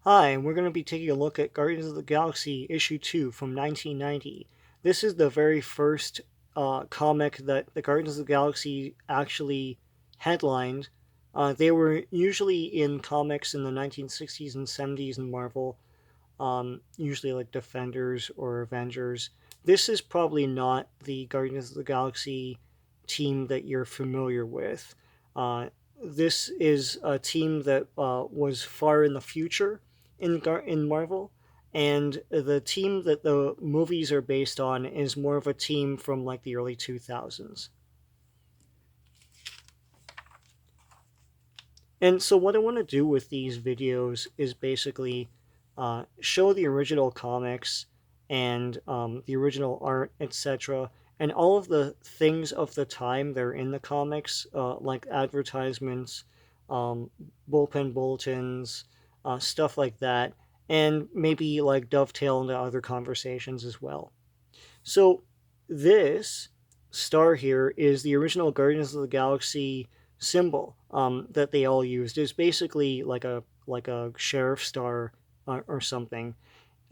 Hi, we're going to be taking a look at Guardians of the Galaxy issue 2 from 1990. This is the very first comic that the Guardians of the Galaxy actually headlined. They were usually in comics in the 1960s and 70s in Marvel, usually like Defenders or Avengers. This is probably not the Guardians of the Galaxy team that you're familiar with. Uh, this is a team that was far in the future in Marvel, and the team that the movies are based on is more of a team from like the early 2000s. And so what I want to do with these videos is basically show the original comics and the original art, etc., and all of the things of the time that are in the comics, like advertisements, um, bullpen bulletins, stuff like that, and maybe like dovetail into other conversations as well. So this star here is the original Guardians of the Galaxy symbol that they all used. It's basically like a sheriff star or something,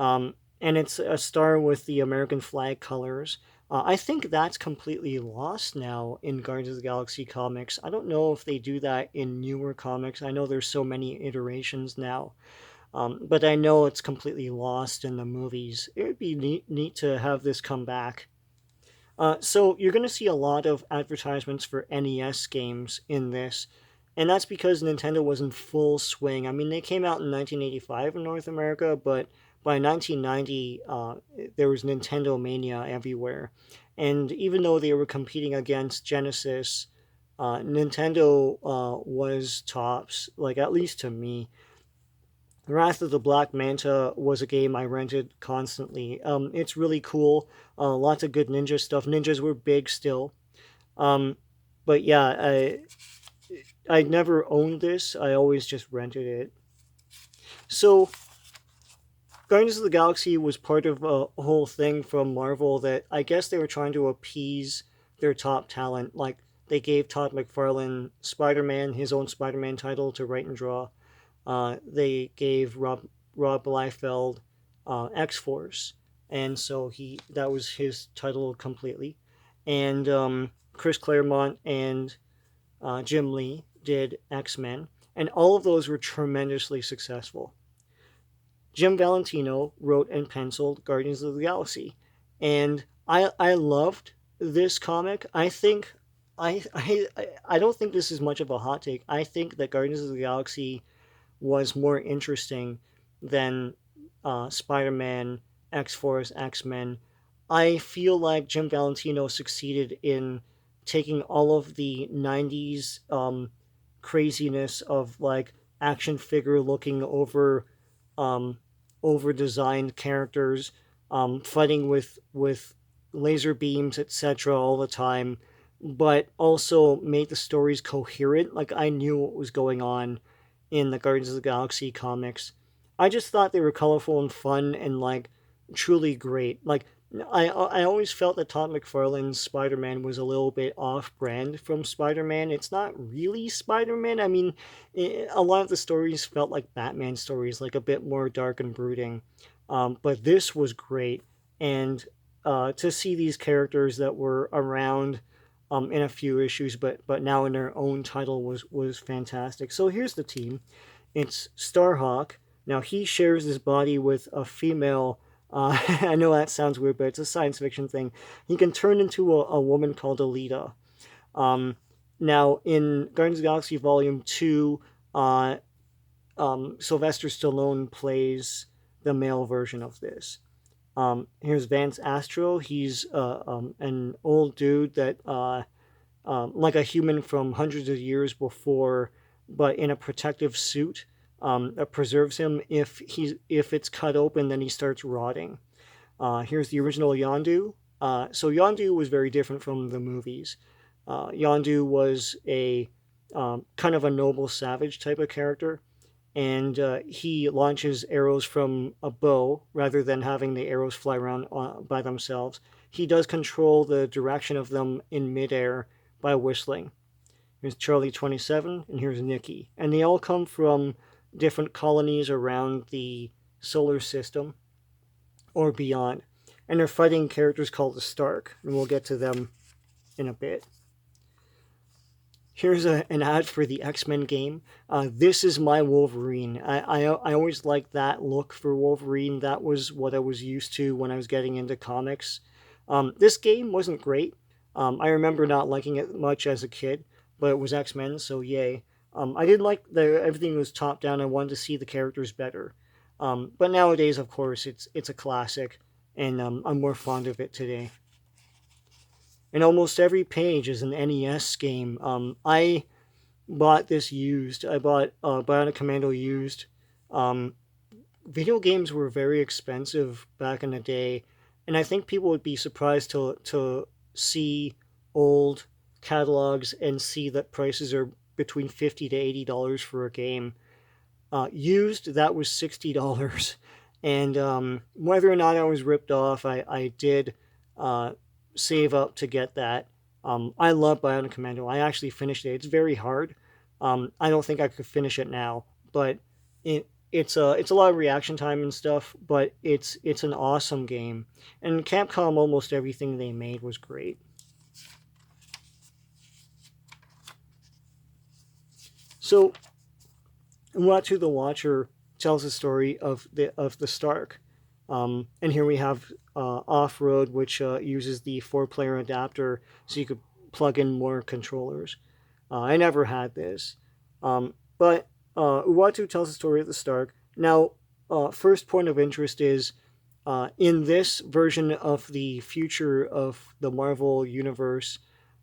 and it's a star with the American flag colors. I think that's completely lost now in Guardians of the Galaxy comics. I don't know if they do that in newer comics. I know there's so many iterations now, but I know it's completely lost in the movies. It would be neat to have this come back. So you're going to see a lot of advertisements for NES games in this, and that's because Nintendo was in full swing. I mean, they came out in 1985 in North America, but by 1990, there was Nintendo mania everywhere. And even though they were competing against Genesis, Nintendo was tops, like at least to me. Wrath of the Black Manta was a game I rented constantly. It's really cool. Lots of good ninja stuff. Ninjas were big still. Um, but yeah, I never owned this. I always just rented it. So Guardians of the Galaxy was part of a whole thing from Marvel that I guess they were trying to appease their top talent. Like they gave Todd McFarlane Spider-Man his own Spider-Man title to write and draw. They gave Rob Liefeld X Force, and so he that was his title completely. And Chris Claremont and Jim Lee did X Men, and all of those were tremendously successful. Jim Valentino wrote and penciled Guardians of the Galaxy, and I loved this comic. I don't think this is much of a hot take. I think that Guardians of the Galaxy was more interesting than Spider Man, X Force, X Men. I feel like Jim Valentino succeeded in taking all of the 90s craziness of like action figure looking um, over designed characters, fighting with laser beams, etc., all the time, but also made the stories coherent. Like I knew what was going on in the Guardians of the Galaxy comics. I just thought they were colorful and fun and like truly great. Like I always felt that Todd McFarlane's Spider-Man was a little bit off-brand from Spider-Man. It's not really Spider-Man. I mean, a lot of the stories felt like Batman stories, like a bit more dark and brooding. But this was great, and to see these characters that were around in a few issues, but now in their own title was fantastic. So here's the team. It's Starhawk. Now he shares his body with a female. I know that sounds weird, but it's a science fiction thing. He can turn into a woman called Alita. Um, Now in Guardians of the Galaxy Volume 2, Sylvester Stallone plays the male version of this. Here's Vance Astro. He's an old dude that like a human from hundreds of years before, but in a protective suit that preserves him. If it's cut open, then he starts rotting. Here's the original Yondu. So Yondu was very different from the movies. Yondu was a kind of a noble savage type of character, and he launches arrows from a bow rather than having the arrows fly around by themselves. He does control the direction of them in midair by whistling. Here's Charlie 27, and here's Nikki. And they all come from different colonies around the solar system or beyond. And they're fighting characters called the Stark, and we'll get to them in a bit. Here's an ad for the X-Men game. This is my Wolverine. I always liked that look for Wolverine. That was what I was used to when I was getting into comics. This game wasn't great. I remember not liking it much as a kid, but it was X-Men, so yay. I did like everything was top down. I wanted to see the characters better. But nowadays, of course, it's a classic, and I'm more fond of it today. And almost every page is an NES game. I bought this used. I bought Bionic Commando used. Um, Video games were very expensive back in the day, and I think people would be surprised to see old catalogs and see that prices are between $50 to $80 for a game. Used, that was $60. And whether or not I was ripped off, I did uh, save up to get that. I love Bionic Commando. I actually finished it. It's very hard. I don't think I could finish it now, but it's a lot of reaction time and stuff. But it's an awesome game, and Capcom, almost everything they made was great. So Uatu the Watcher tells the story of the Stark. And here we have Off Road, which uses the 4-player adapter, so you could plug in more controllers. I never had this, but Uatu tells the story of the Stark. Now, first point of interest is in this version of the future of the Marvel universe,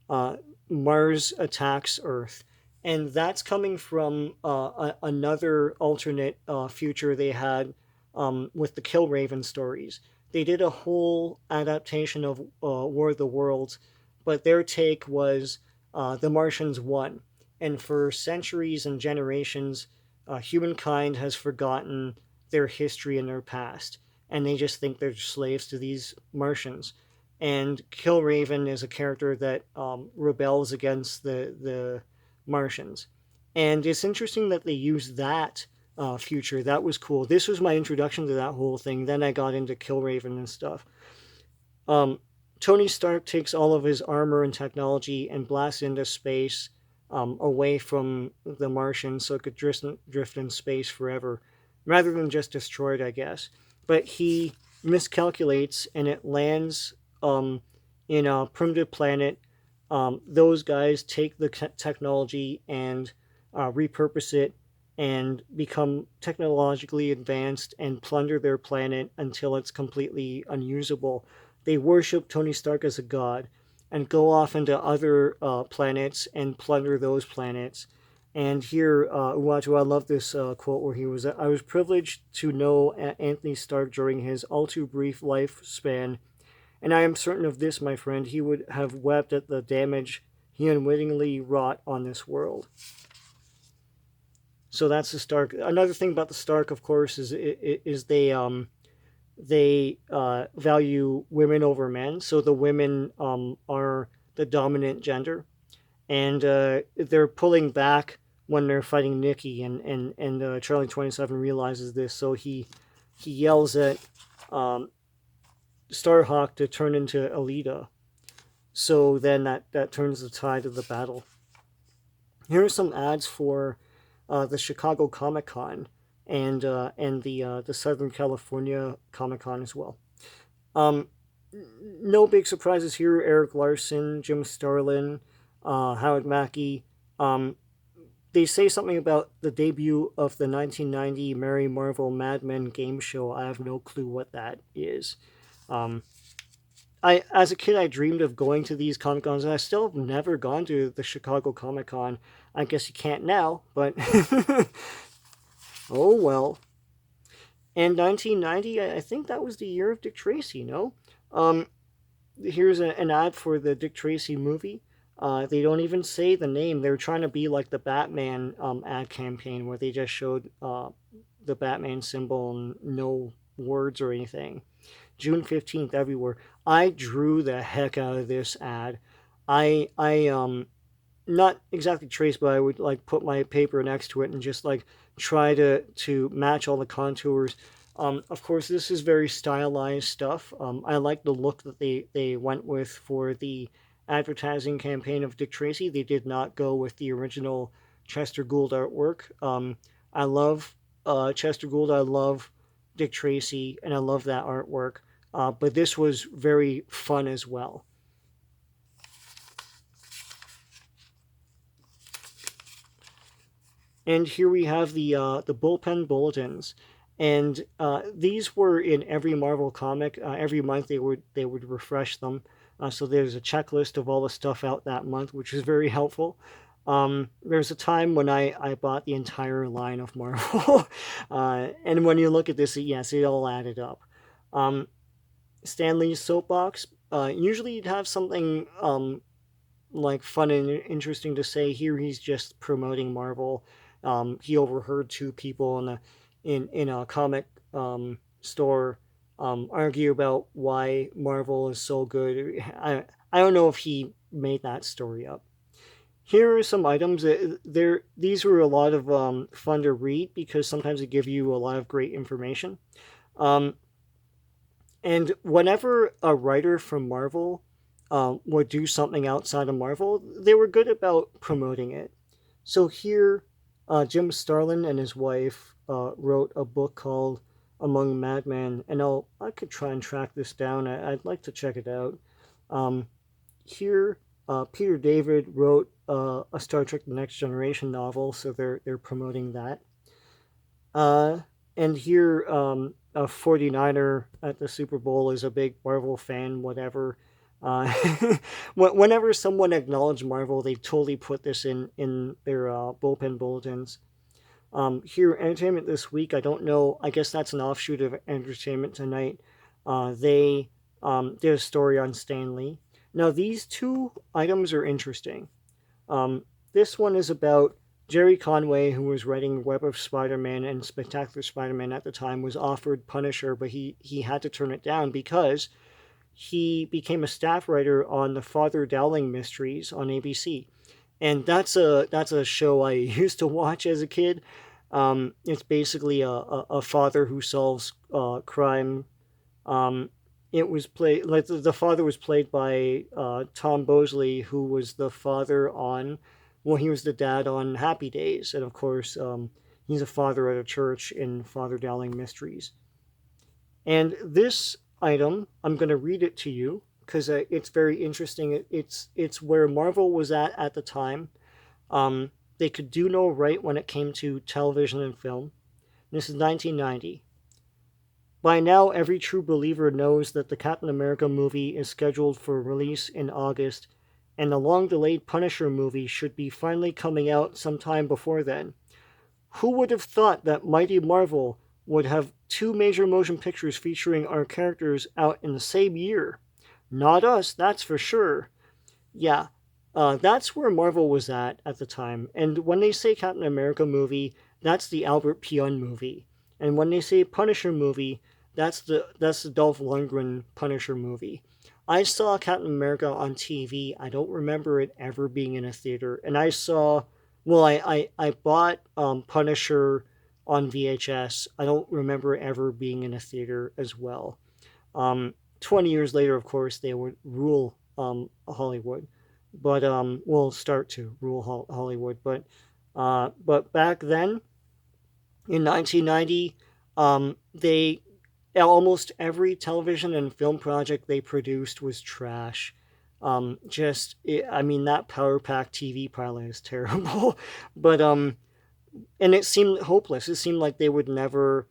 uh, Mars attacks Earth, and that's coming from another alternate future they had with the Killraven stories. They did a whole adaptation of War of the Worlds, but their take was the Martians won. And for centuries and generations, humankind has forgotten their history and their past, and they just think they're slaves to these Martians. And Killraven is a character that rebels against the Martians. And it's interesting that they use that future. That was cool. This was my introduction to that whole thing. Then I got into Killraven and stuff. Um, Tony Stark takes all of his armor and technology and blasts into space away from the Martians so it could drift in space forever, rather than just destroy it, I guess. But he miscalculates and it lands in a primitive planet. Those guys take the technology and repurpose it and become technologically advanced and plunder their planet until it's completely unusable. They worship Tony Stark as a god and go off into other planets and plunder those planets. And here, Uatu, I love this quote where he was, I was privileged to know Anthony Stark during his all too brief lifespan, and I am certain of this, my friend, he would have wept at the damage he unwittingly wrought on this world. So that's the Stark. Another thing about the Stark, of course, is they value women over men. So the women are the dominant gender, and they're pulling back when they're fighting Nikki, and Charlie 27 realizes this, so he yells at Starhawk to turn into Alita. So then that turns the tide of the battle. Here are some ads for the Chicago Comic Con and the Southern California Comic Con as well. No big surprises here. Eric Larson, Jim Starlin, Howard Mackey. They say something about the debut of the 1990 Mary Marvel Mad Men game show. I have no clue what that is. As a kid, I dreamed of going to these Comic Cons, and I still have never gone to the Chicago Comic Con. I guess you can't now, but oh well. And 1990, I think that was the year of Dick Tracy, no? Here's an ad for the Dick Tracy movie. They don't even say the name. They're trying to be like the Batman ad campaign where they just showed the Batman symbol and no words or anything. June 15th everywhere. I drew the heck out of this ad. I not exactly trace, but I would like put my paper next to it and just like try to match all the contours. Of course, this is very stylized stuff. I like the look that they went with for the advertising campaign of Dick Tracy. They did not go with the original Chester Gould artwork. I love Chester Gould. I love Dick Tracy, and I love that artwork. But this was very fun as well. And here we have the Bullpen Bulletins, and these were in every Marvel comic. Every month they would refresh them. So there's a checklist of all the stuff out that month, which is very helpful. There's a time when I bought the entire line of Marvel, and when you look at this, yes, it all added up. Stan Lee's soapbox. Usually you'd have something like fun and interesting to say. Here he's just promoting Marvel. He overheard two people in a comic store argue about why Marvel is so good. I don't know if he made that story up. Here are some items. These were a lot of fun to read because sometimes they give you a lot of great information. Um, and whenever a writer from Marvel would do something outside of Marvel, they were good about promoting it. So here, Jim Starlin and his wife wrote a book called Among Madmen, and I could try and track this down. I'd like to check it out. Here, Peter David wrote a Star Trek: The Next Generation novel, so they're promoting that. And here, a 49er at the Super Bowl is a big Marvel fan, whatever. Uh, whenever someone acknowledged Marvel, they totally put this in their bullpen bulletins. Here, Entertainment This Week, I don't know, I guess that's an offshoot of Entertainment Tonight. They did a story on Stan Lee. Now, these two items are interesting. This one is about Jerry Conway, who was writing Web of Spider-Man and Spectacular Spider-Man at the time, was offered Punisher, but he had to turn it down because he became a staff writer on the Father Dowling Mysteries on ABC, and that's a show I used to watch as a kid. It's basically a father who solves crime. Um, it was played like the father was played by Tom Bosley, who was the father on, well, he was the dad on Happy Days, and of course, he's a father at a church in Father Dowling Mysteries. And this item, I'm going to read it to you because it's very interesting. It's where Marvel was at the time. They could do no right when it came to television and film. This is 1990. By now, every true believer knows that the Captain America movie is scheduled for release in August, and the long delayed Punisher movie should be finally coming out sometime before then. Who would have thought that Mighty Marvel would have two major motion pictures featuring our characters out in the same year? Not us, that's for sure. Yeah, that's where Marvel was at the time. And when they say Captain America movie, that's the Albert Pionn movie. And when they say Punisher movie, that's the Dolph Lundgren Punisher movie. I saw Captain America on TV. I don't remember it ever being in a theater. And I saw, well, I bought Punisher on VHS. I don't remember ever being in a theater as well. 20 years later, of course, they would rule Hollywood, but will start to rule Hollywood. But back then, in 1990, they almost every television and film project they produced was trash. I mean, that Power Pack TV pilot is terrible, but and it seemed hopeless. It seemed like they would never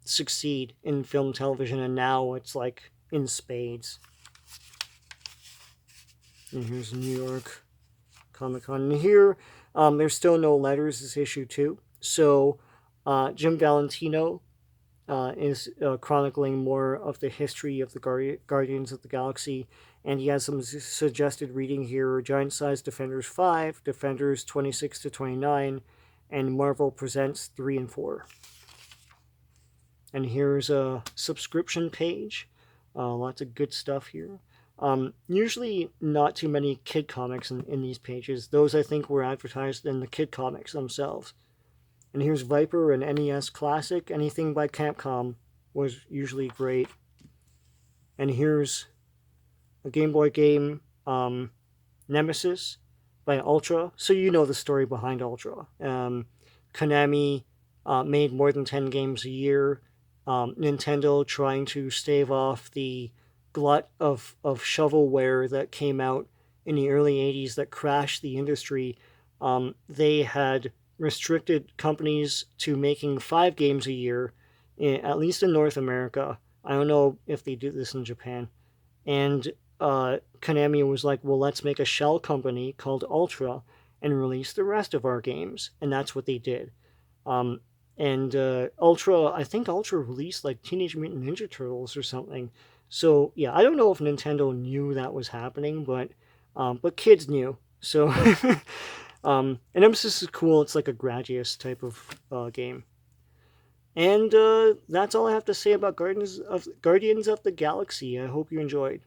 succeed in film, television, and now it's like in spades. And here's New York Comic Con. And here, there's still no letters. This issue 2. So Jim Valentino is chronicling more of the history of the Guardians of the Galaxy, and he has some suggested reading here: Giant Size Defenders 5, Defenders 26 to 29, and Marvel Presents 3 and 4. And here's a subscription page. Lots of good stuff here. Usually not too many kid comics in these pages. Those, I think, were advertised in the kid comics themselves. And here's Viper and NES Classic. Anything by Capcom was usually great. And here's a Game Boy game, Nemesis by Ultra. So you know the story behind Ultra. Konami made more than 10 games a year. Nintendo trying to stave off the glut of shovelware that came out in the early 80s that crashed the industry. They had restricted companies to making 5 games a year, at least in North America. I don't know if they do this in Japan. And Konami was like, well, let's make a shell company called Ultra and release the rest of our games. And that's what they did. And Ultra, I think Ultra released like Teenage Mutant Ninja Turtles or something. So yeah, I don't know if Nintendo knew that was happening, but kids knew. So and Nemesis is cool. It's like a Gradius type of game. And that's all I have to say about Guardians of the Galaxy. I hope you enjoyed.